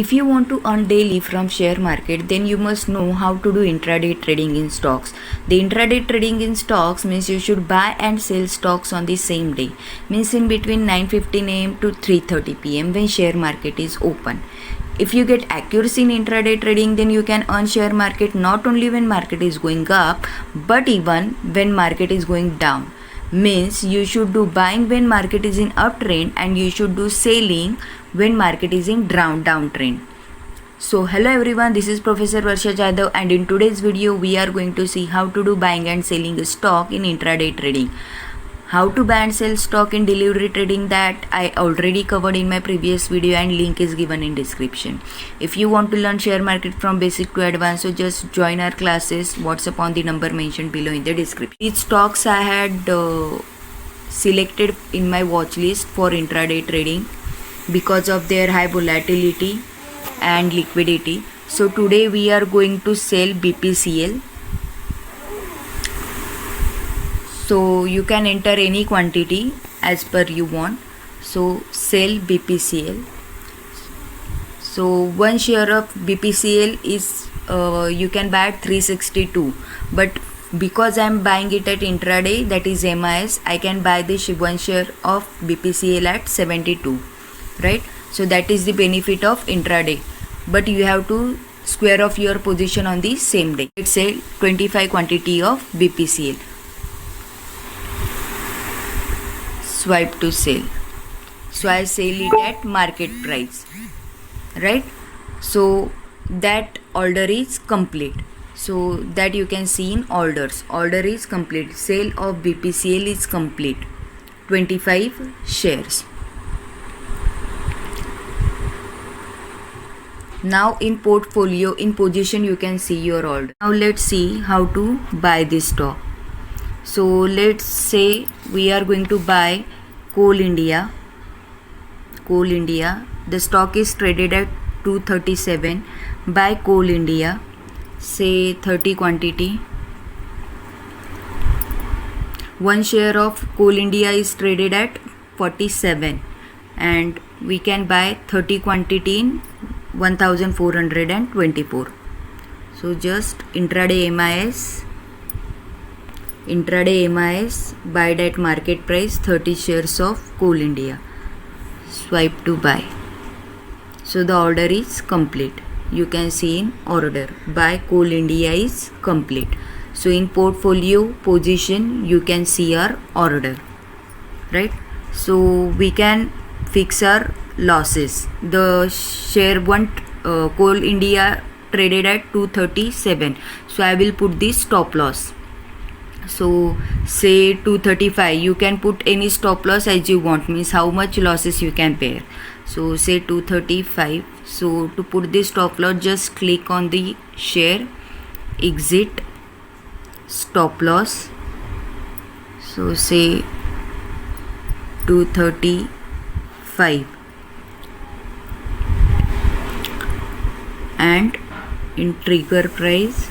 If you want to earn daily from share market, then you must know how to do intraday trading in stocks. The intraday trading in stocks means you should buy and sell stocks on the same day, means in between 9:15 am to 3:30 pm when share market is open. If you get accuracy in intraday trading, then you can earn share market not only when market is going up, but even when market is going down. Means you should do buying when market is in uptrend and you should do selling when market is in downtrend. So hello everyone, this is Professor Varsha Jadhav, and in today's video we are going to see how to do buying and selling stock in intraday trading. How to buy and sell stock in delivery trading, that I already covered in my previous video and link is given in description. If you want to learn share market from basic to advanced, so just join our classes. WhatsApp on the number mentioned below in the description. These stocks I had selected in my watch list for intraday trading because of their high volatility and liquidity. So today we are going to sell BPCL. So you can enter any quantity as per you want. So sell BPCL. So one share of BPCL is you can buy at 362, but because I am buying it at intraday, that is MIS, I can buy this one share of BPCL at 72, right? So that is the benefit of intraday, but you have to square off your position on the same day. Let's say 25 quantity of BPCL. Swipe to sell. So I sell it at market price, right? So that order is complete. So that you can see in orders. Order is complete. Sale of BPCL is complete. 25 shares. Now in portfolio, in position, you can see your order. Now let's see how to buy this stock. So let's say we are going to buy Coal India. Coal India. The stock is traded at 237. Buy Coal India. Say 30 quantity. One share of Coal India is traded at 47, and we can buy 30 quantity in 1424. So just intraday MIS, buy at market price 30 shares of Coal India. Swipe to buy. So the order is complete. You can see in order, buy Coal India is complete. So in portfolio position, you can see our order, right? So we can fix our losses. The share Coal India traded at 237. So I will put this stop loss. So say 235, you can put any stop loss as you want, means how much losses you can bear. So say 235. So to put this stop loss, just click on the share, exit, stop loss. So say 235, and in trigger price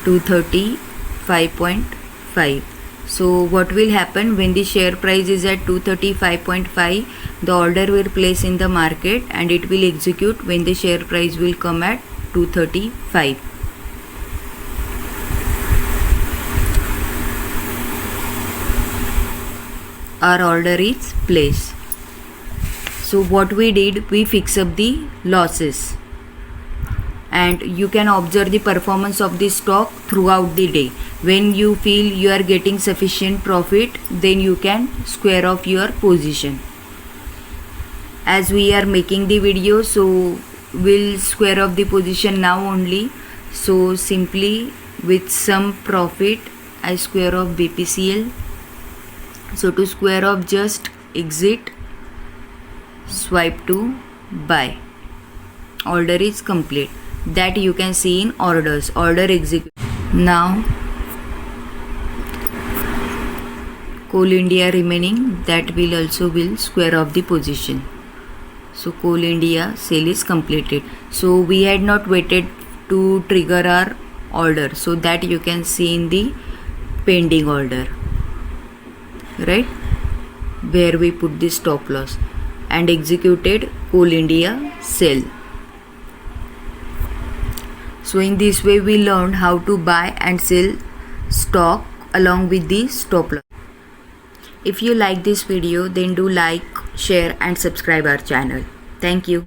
235.5. So what will happen when the share price is at 235.5? The order will place in the market and it will execute when the share price will come at 235. Our order is placed. So what we did, we fix up the losses, and you can observe the performance of the stock throughout the day. When you feel you are getting sufficient profit, then you can square off your position. As we are making the video, so we'll square off the position now only. So simply with some profit, I square off BPCL. So to square off, just exit, swipe to buy. Order is complete. That you can see in orders. Order execute. Now Coal India remaining, that will also square off the position. So Coal India sale is completed. So we had not waited to trigger our order, so that you can see in the pending order, right, where we put the stop loss, and executed Coal India sell. So in this way we learned how to buy and sell stock along with the stop loss. If you like this video, then do like, share and subscribe our channel. Thank you.